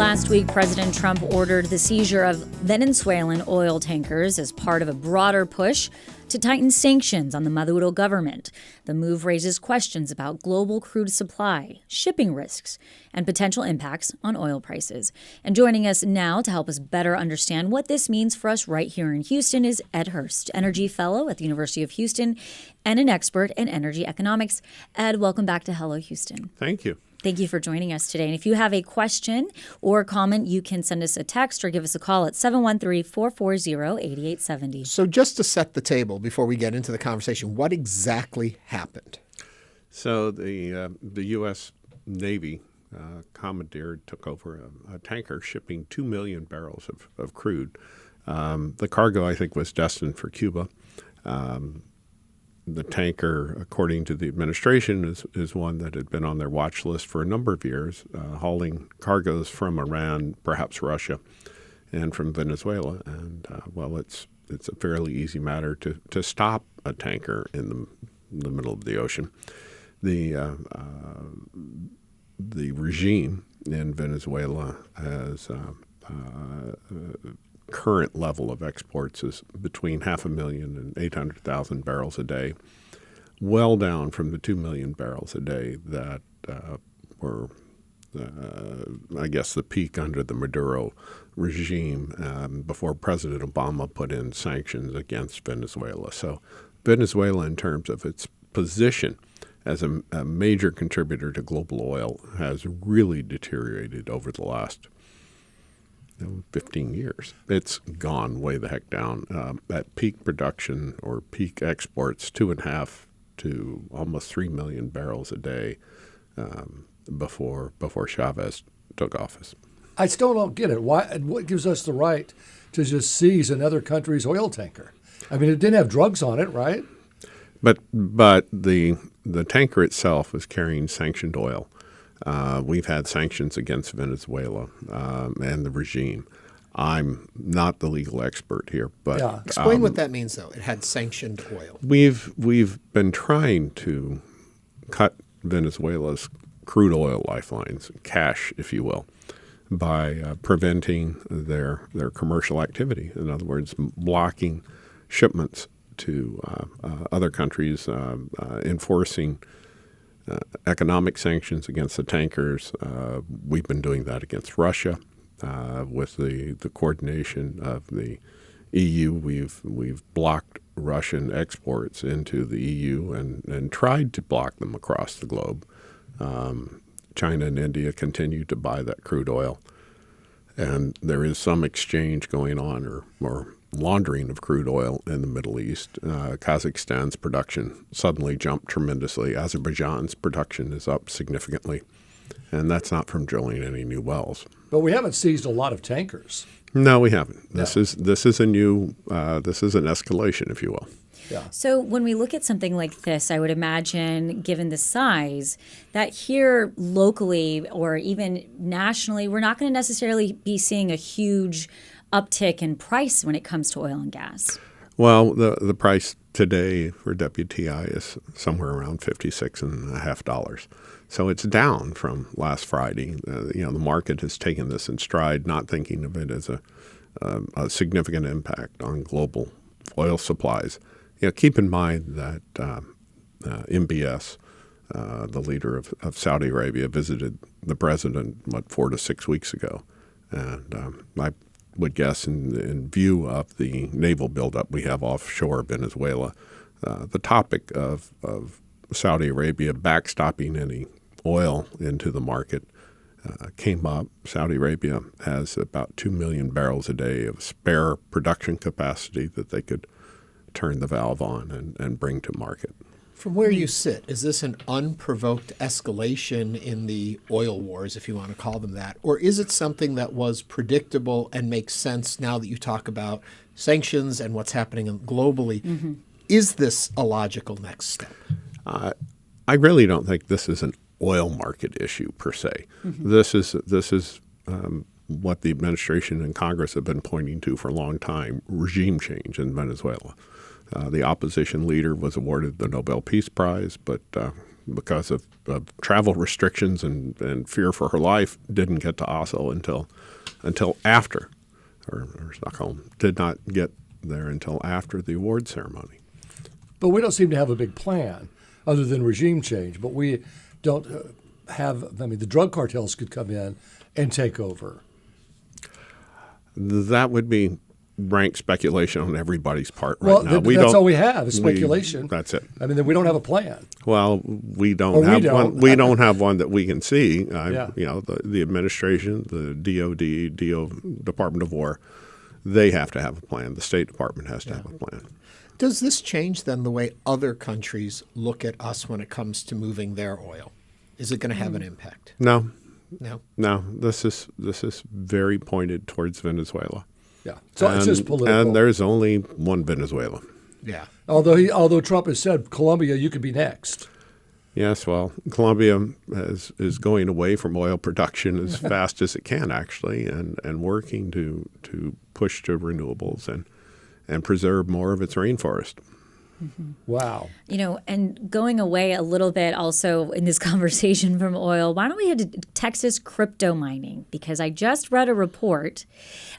Last week, President Trump ordered the seizure of Venezuelan oil tankers as part of a broader push to tighten sanctions on the Maduro government. The move raises questions about global crude supply, shipping risks, and potential impacts on oil prices. And joining us now to help us better understand what this means for us right here in Houston is Ed Hurst, Energy Fellow at the University of Houston and an expert in energy economics. Ed, welcome back to Hello Houston. Thank you. Thank you for joining us today. And if you have a question or comment, you can send us a text or give us a call at 713-440-8870. So just to set the table before we get into the conversation, what exactly happened? So the U.S. Navy took over a tanker shipping 2 million barrels of crude. The cargo, I think, was destined for Cuba. The tanker, according to the administration, is one that had been on their watch list for a number of years, hauling cargoes from Iran, perhaps Russia, and from Venezuela. And, it's a fairly easy matter to stop a tanker in the middle of the ocean. The regime in Venezuela has current level of exports is between 500,000 and 800,000 barrels a day, well down from the 2 million barrels a day that were, I guess, the peak under the Maduro regime before President Obama put in sanctions against Venezuela. So Venezuela, in terms of its position as a major contributor to global oil, has really deteriorated over the last 15 years. It's gone way the heck down. At peak production or peak exports, 2.5 to almost 3 million barrels a day before Chavez took office. I still don't get it. Why? What gives us the right to just seize another country's oil tanker? I mean, it didn't have drugs on it, right? But the tanker itself was carrying sanctioned oil. We've had sanctions against Venezuela and the regime. I'm not the legal expert here, but explain what that means, though. It had sanctioned oil. We've been trying to cut Venezuela's crude oil lifelines, cash, if you will, by preventing their commercial activity. In other words, blocking shipments to other countries, enforcing economic sanctions against the tankers. We've been doing that against Russia with the coordination of the EU. We've blocked Russian exports into the EU and tried to block them across the globe. China and India continue to buy that crude oil, and there is some exchange going on or laundering of crude oil in the Middle East. Kazakhstan's production suddenly jumped tremendously. Azerbaijan's production is up significantly, and that's not from drilling any new wells. But we haven't seized a lot of tankers. No, we haven't. This is an escalation, if you will. Yeah. So when we look at something like this, I would imagine, given the size, that here locally or even nationally, we're not going to necessarily be seeing a huge uptick in price when it comes to oil and gas. Well, the price today for WTI is somewhere around $56.50. So it's down from last Friday. The market has taken this in stride, not thinking of it as a significant impact on global oil supplies. Keep in mind that MBS, the leader of Saudi Arabia, visited the president 4 to 6 weeks ago, and I would guess in view of the naval buildup we have offshore Venezuela, the topic of Saudi Arabia backstopping any oil into the market came up. Saudi Arabia has about 2 million barrels a day of spare production capacity that they could turn the valve on and bring to market. From where you sit, is this an unprovoked escalation in the oil wars, if you want to call them that? Or is it something that was predictable and makes sense now that you talk about sanctions and what's happening globally? Mm-hmm. Is this a logical next step? I really don't think this is an oil market issue per se. Mm-hmm. This is what the administration and Congress have been pointing to for a long time, regime change in Venezuela. The opposition leader was awarded the Nobel Peace Prize, but because of travel restrictions and fear for her life, didn't get to Oslo until after, or Stockholm did not get there until after the award ceremony. But we don't seem to have a big plan other than regime change. But we don't have, I mean, the drug cartels could come in and take over. That would be rank speculation on everybody's part right now. That's all we have is speculation. That's it. I mean, we don't have a plan. Well, we don't have one. We don't have one that we can see. Yeah. You know, the administration, the DOD, Department of War, they have to have a plan. The State Department has to have a plan. Does this change then the way other countries look at us when it comes to moving their oil? Is it going to have an impact? No. No. This is very pointed towards Venezuela. Yeah, so it's just political. And there's only one Venezuela. Yeah. Although Trump has said, Colombia, you could be next. Yes, well, Colombia is going away from oil production as fast as it can, actually, and working to push to renewables and preserve more of its rainforest. Mm-hmm. Wow. You know, and going away a little bit also in this conversation from oil, why don't we head to Texas crypto mining? Because I just read a report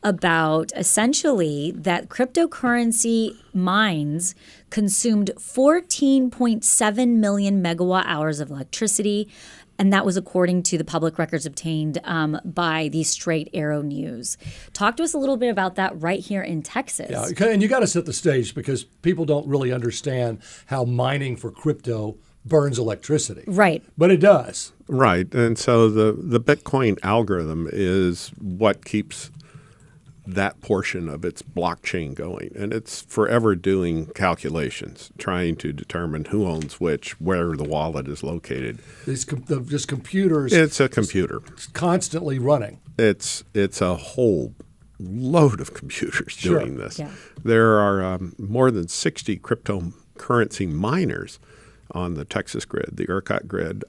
about essentially that cryptocurrency mines consumed 14.7 million megawatt hours of electricity. And that was according to the public records obtained by the Straight Arrow News. Talk to us a little bit about that right here in Texas. Yeah, and you got to set the stage because people don't really understand how mining for crypto burns electricity. Right. But it does. Right. And so the Bitcoin algorithm is what keeps that portion of its blockchain going. And it's forever doing calculations, trying to determine who owns which, where the wallet is located. Just computers. It's a computer. Constantly running. It's a whole load of computers doing this. Yeah. There are more than 60 cryptocurrency miners on the Texas grid, the ERCOT grid.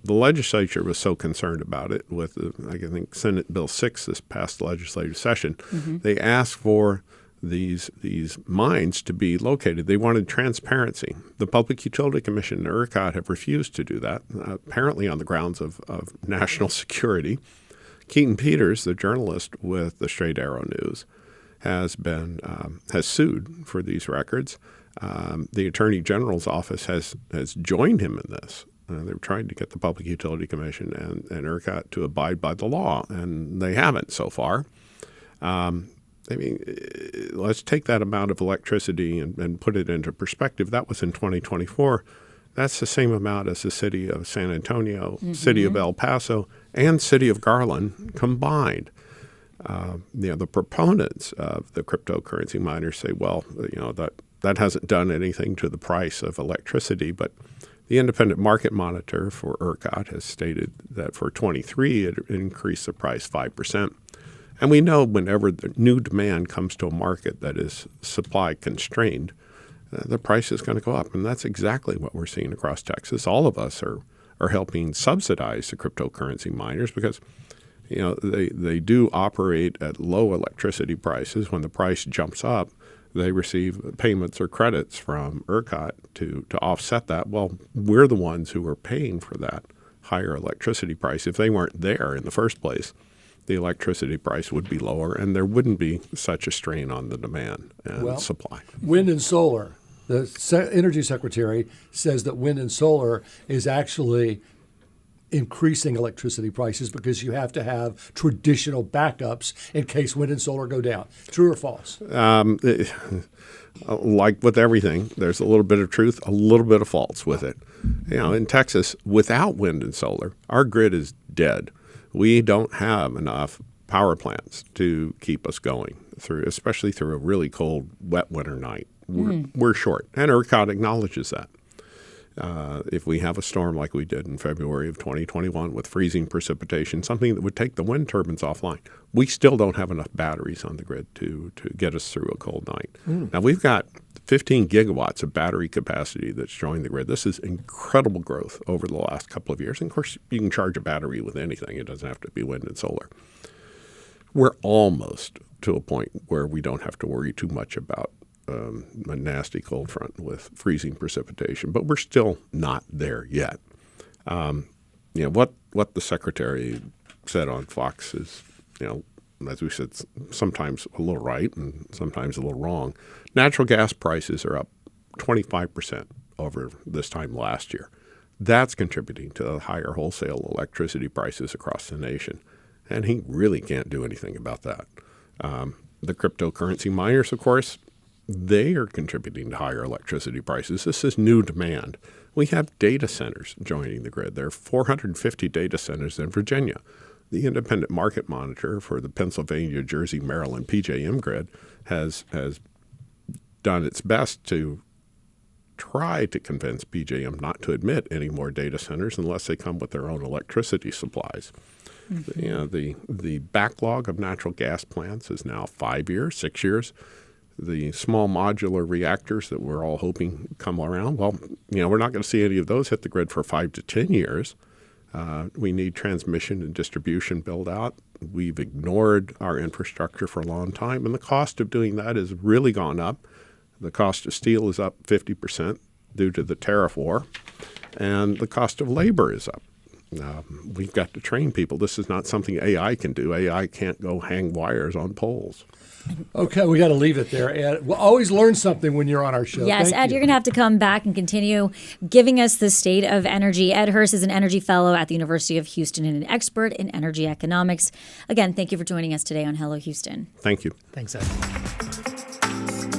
The legislature was so concerned about it with, I think, Senate Bill 6 this past legislative session. Mm-hmm. They asked for these mines to be located. They wanted transparency. The Public Utility Commission and ERCOT have refused to do that, apparently on the grounds of national security. Keaton Peters, the journalist with the Straight Arrow News, has sued for these records. The Attorney General's office has joined him in this. They're trying to get the Public Utility Commission and ERCOT to abide by the law, and they haven't so far. I mean, let's take that amount of electricity and put it into perspective. That was in 2024. That's the same amount as the city of San Antonio, mm-hmm. city of El Paso, and city of Garland combined. The proponents of the cryptocurrency miners say, well, that hasn't done anything to the price of electricity, but the independent market monitor for ERCOT has stated that for 23, it increased the price 5%. And we know whenever the new demand comes to a market that is supply constrained, the price is going to go up. And that's exactly what we're seeing across Texas. All of us are helping subsidize the cryptocurrency miners because they do operate at low electricity prices. When the price jumps up, they receive payments or credits from ERCOT to offset that. Well, we're the ones who are paying for that higher electricity price. If they weren't there in the first place, the electricity price would be lower and there wouldn't be such a strain on the demand and supply. Wind and solar. The Energy Secretary says that wind and solar is actually increasing electricity prices because you have to have traditional backups in case wind and solar go down. True or false? Like with everything, there's a little bit of truth, a little bit of false with it. In Texas, without wind and solar, our grid is dead. We don't have enough power plants to keep us going through, especially through a really cold, wet winter night. We're short, and ERCOT acknowledges that. If we have a storm like we did in February of 2021 with freezing precipitation, something that would take the wind turbines offline, we still don't have enough batteries on the grid to get us through a cold night. Now, we've got 15 gigawatts of battery capacity that's joined the grid. This is incredible growth over the last couple of years. And, of course, you can charge a battery with anything. It doesn't have to be wind and solar. We're almost to a point where we don't have to worry too much about a nasty cold front with freezing precipitation, but we're still not there yet. What the Secretary said on Fox is, as we said, sometimes a little right and sometimes a little wrong. Natural gas prices are up 25% over this time last year. That's contributing to the higher wholesale electricity prices across the nation. And he really can't do anything about that. The cryptocurrency miners, of course, they are contributing to higher electricity prices. This is new demand. We have data centers joining the grid. There are 450 data centers in Virginia. The independent market monitor for the Pennsylvania, Jersey, Maryland PJM grid has done its best to try to convince PJM not to admit any more data centers unless they come with their own electricity supplies. The backlog of natural gas plants is now 5 years, 6 years. The small modular reactors that we're all hoping come around, well, we're not going to see any of those hit the grid for 5 to 10 years. We need transmission and distribution build out. We've ignored our infrastructure for a long time, and the cost of doing that has really gone up. The cost of steel is up 50% due to the tariff war, and the cost of labor is up. We've got to train people. This is not something AI can do. AI can't go hang wires on poles. Okay, we got to leave it there, Ed. We'll always learn something when you're on our show. Yes, Thank Ed, you. you're going to have to come back and continue giving us the state of energy. Ed Hurst is an energy fellow at the University of Houston and an expert in energy economics. Again, thank you for joining us today on Hello Houston. Thank you. Thanks, Ed.